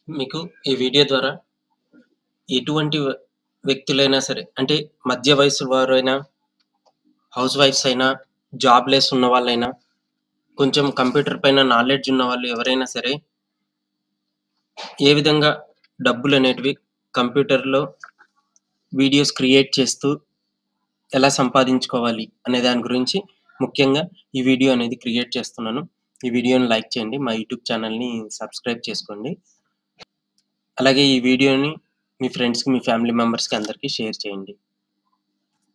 మీకు ఈ వీడియో ద్వారా ఎటువంటి వ్యక్తులైనా సరే అంటే మధ్య వయసు వారైనా, హౌస్ వైఫ్స్ అయినా, జాబ్‌లెస్ ఉన్న వాళ్ళైనా, కొంచెం కంప్యూటర్ పైన నాలెడ్జ్ ఉన్నవాళ్ళు ఎవరైనా సరే, ఏ విధంగా డబ్బులనేటివి కంప్యూటర్‌లో వీడియోస్ క్రియేట్ చేస్తూ ఎలా సంపాదించుకోవాలి అనే దాని గురించి ముఖ్యంగా ఈ వీడియో అనేది క్రియేట్ చేస్తున్నాను. ఈ వీడియోని లైక్ చేయండి. మా యూట్యూబ్ ఛానల్‌ని సబ్స్క్రైబ్ చేసుకోండి. అలాగే ఈ వీడియోని మీ ఫ్రెండ్స్‌కి, మీ ఫ్యామిలీ మెంబర్స్‌కి అందరికీ షేర్ చేయండి.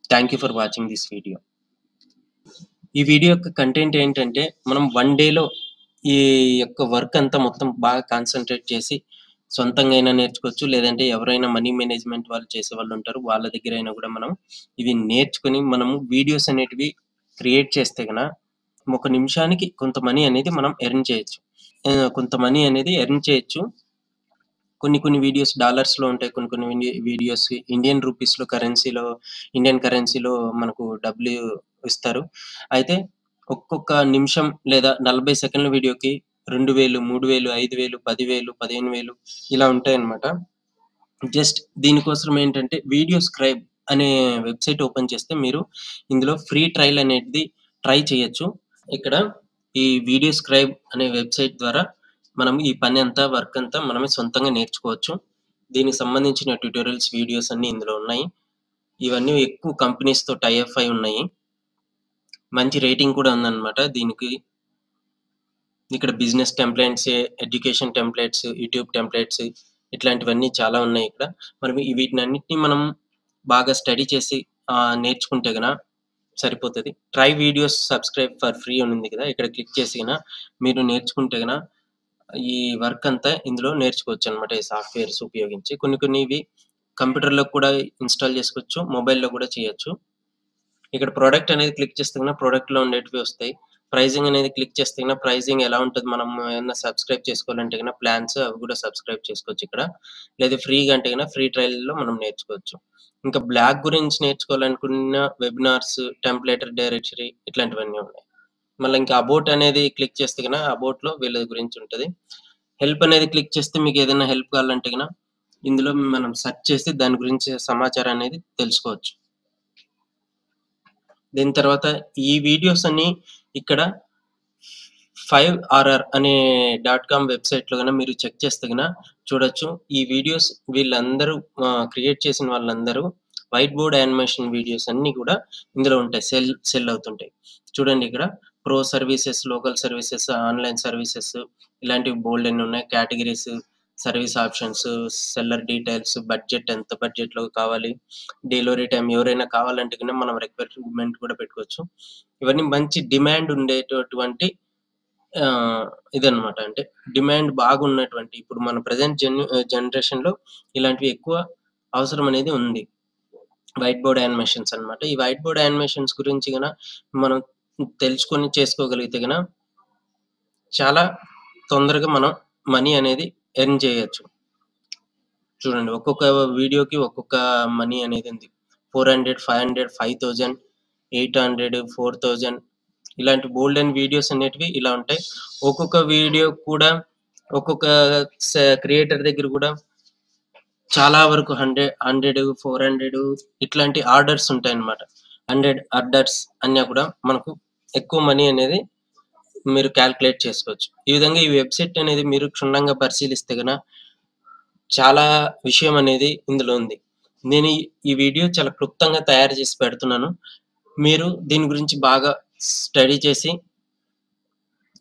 Thank you for watching this video. ఈ వీడియో యొక్క కంటెంట్ ఏంటంటే, మనం 1 డేలో ఈ యొక్క వర్క్ అంతా మొత్తం బాగా కాన్సంట్రేట్ చేసి, సొంతంగా అయినా నేర్చుకోవచ్చు. లేదంటే ఎవరైనా మనీ మేనేజ్‌మెంట్ వాళ్ళు చేసేవాళ్ళుంటారు. వాళ్ళ దగ్గరైనా గూడా మనం ఇవి నేర్చుకొని, మనము వీడియోస్ అనేటివి క్రియేట్ చేస్తే గన, ఒక నిమిషానికి కొంత మనీ అనేది మనం ఎర్న్ చేయొచ్చు. కొంత మనీ అనేది ఎర్న్ చేయొచ్చు. కొన్ని వీడియోస్ డాలర్స్‌లో ఉంటాయి. కొన్ని వీడియోస్ ఇండియన్ రూపీస్‌లో ఇండియన్ కరెన్సీలో మనకు డబ్బులు ఇస్తారు. అయితే ఒక్కొక్క నిమిషం లేదా 40 సెకన్ల వీడియోకి 2000, 3000, 5000, 10,000, 15,000 ఇలా ఉంటాయన్నమాట. జస్ట్ దీనికోసం ఏంటంటే వీడియోస్క్రైబ్ అనే వెబ్‌సైట్ ఓపెన్ చేస్తే మీరు ఇందులో ఫ్రీ ట్రయల్ అనేది ట్రై చేయొచ్చు. ఇక్కడ ఈ వీడియోస్క్రైబ్ అనే వెబ్‌సైట్ ద్వారా మనం ఈ పని అంతా, వర్క్ అంతా మనమే సొంతంగా నేర్చుకోవచ్చు. దీనికి సంబంధించిన ట్యుటోరియల్స్, వీడియోస్ అన్నీ ఇందులో ఉన్నాయి. ఇవన్నీ ఎక్కువ కంపెనీస్‌తో టై అప్ అయి ఉన్నాయి. మంచి రేటింగ్ కూడా ఉందన్నమాట దీనికి. ఇక్కడ business templates, education templates, YouTube templates ఇట్లాంటివన్నీ చాలా ఉన్నాయి ఇక్కడ. మరి వీటినన్నిటిని మనం బాగా స్టడీ చేసి నేర్చుకుంటే గన సరిపోతది. Try videos subscribe for free అని ఉంది కదా! ఇక్కడ క్లిక్ చేసి మీరు నేర్చుకుంటే ఈ వర్క్ అంతా ఇందులో నేర్చుకోవచ్చనమాట. ఈ సాఫ్ట్‌వేర్స్ ఉపయోగించి. కొన్ని ఇవి కంప్యూటర్‌లో కూడా ఇన్‌స్టాల్ చేసుకోవచ్చు. మొబైల్‌లో కూడా చేయొచ్చు. ఇక్కడ ప్రొడక్ట్ అనేది క్లిక్ చేస్తే ప్రొడక్ట్‌లో ఉండేటివి వస్తాయి. ప్రైజింగ్ అనేది క్లిక్ చేస్తే ప్రైజింగ్ ఎలా ఉంటది, మనం ఏమన్నా సబ్స్క్రైబ్ చేసుకోవాలంటే ప్లాన్స్ అవి కూడా సబ్స్క్రైబ్ చేసుకోవచ్చు ఇక్కడ. లేదా ఫ్రీగా అంటే ఫ్రీ ట్రయల్‌లో మనం నేర్చుకోవచ్చు. ఇంకా బ్లాగ్ గురించి నేర్చుకోవాలనుకున్న వెబినార్స్, టెంప్లేట్ డైరెక్టరీ ఇట్లాంటివన్నీ ఉన్నాయి. మళ్ళీ ఇంకా అబౌట్ అనేది క్లిక్ చేస్తే అబౌట్‌లో వీళ్ళ గురించి ఉంటది. హెల్ప్ అనేది క్లిక్ చేస్తే మీకు ఏదైనా హెల్ప్ కావాలంటే ఇందులో మనం సెర్చ్ చేసి దాని గురించి సమాచారం అనేది తెలుసుకోవచ్చు. దీని తర్వాత ఈ వీడియోస్ అన్నీ ఇక్కడ 5RR అనే .com వెబ్‌సైట్‌లో మీరు చెక్ చేస్తే చూడొచ్చు. ఈ వీడియోస్ వీళ్ళందరూ క్రియేట్ చేసిన వాళ్ళందరూ వైట్ బోర్డ్ యానిమేషన్ వీడియోస్ అన్నీ కూడా ఇందులో ఉంటాయి. సెల్ అవుతుంటాయి. చూడండి ఇక్కడ pro services, local services, online services ఇలాంటివి బోలెడన్ని ఉన్నాయి. Categories, service options, seller details, budget ఎంత బడ్జెట్‌లో కావాలి, డెలివరీ టైమ్ ఎవరైనా కావాలంటే మనం రిక్వైర్మెంట్ కూడా పెట్టుకోవచ్చు. ఇవన్నీ మంచి డిమాండ్ ఉండేటటువంటి ఇదన్నమాట. అంటే డిమాండ్ బాగున్నటువంటి ఇప్పుడు మన ప్రెజెంట్ జనరేషన్‌లో ఇలాంటివి ఎక్కువ అవసరం అనేది ఉంది. వైట్ బోర్డ్ యానిమేషన్స్ అన్నమాట. ఈ వైట్ బోర్డ్ యానిమేషన్స్ గురించి మనం తెలుసుకొని చేసుకోగలిగితే చాలా తొందరగా మనం మనీ అనేది ఎర్న్ చేయొచ్చు. చూడండి ఒక్కొక్క వీడియోకి ఒక్కొక్క మనీ అనేది ఉంది. 400, 500, 5,000, 800, 4,000 ఇలాంటి బోలెడన్ని వీడియోస్ అనేటివి ఇలా ఉంటాయి. ఒక్కొక్క వీడియో కూడా ఒక్కొక్క క్రియేటర్ దగ్గర కూడా చాలా వరకు 100, 400 ఇట్లాంటి ఆర్డర్స్ ఉంటాయన్నమాట. 100 ఆర్డర్స్ అన్నా కూడా మనకు ఎక్కువ మనీ అనేది మీరు కాలిక్యులేట్ చేసుకోవచ్చు. ఈ విధంగా ఈ వెబ్‌సైట్ అనేది మీరు క్షుణ్ణంగా పరిశీలిస్తే చాలా విషయం అనేది ఇందులో ఉంది. నేను ఈ వీడియో చాలా క్లుప్తంగా తయారు చేసి పెడుతున్నాను. మీరు దీని గురించి బాగా స్టడీ చేసి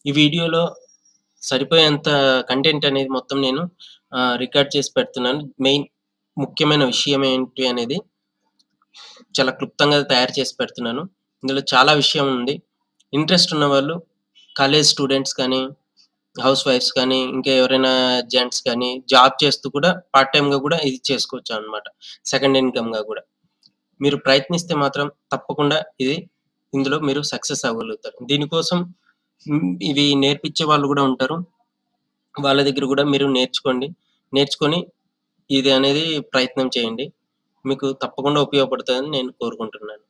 ఈ వీడియోలో సరిపోయేంత కంటెంట్ అనేది మొత్తం నేను రికార్డ్ చేసి పెడుతున్నాను. ముఖ్యమైన విషయం ఏంటి అనేది చాలా క్లుప్తంగా తయారు చేసి పెడుతున్నాను. ఇందులో చాలా విషయం ఉంది. ఇంట్రెస్ట్ ఉన్నవాళ్ళు కాలేజ్ స్టూడెంట్స్ కానీ, హౌస్ వైఫ్స్ కానీ, ఇంకా ఎవరైనా జెంట్స్ కానీ జాబ్ చేస్తూ కూడా పార్ట్ టైమ్‌గా కూడా ఇది చేసుకోవచ్చనమాట. సెకండ్ ఇన్‌కమ్‌గా కూడా. మీరు ప్రయత్నిస్తే మాత్రం తప్పకుండా ఇందులో మీరు సక్సెస్ అవ్వగలుగుతారు. దీనికోసం ఇవి నేర్పించే వాళ్ళు కూడా ఉంటారు. వాళ్ళ దగ్గర కూడా మీరు నేర్చుకోండి. నేర్చుకొని ఇది అనేది ప్రయత్నం చేయండి. మీకు తప్పకుండా ఉపయోగపడుతుందని నేను కోరుకుంటున్నాను.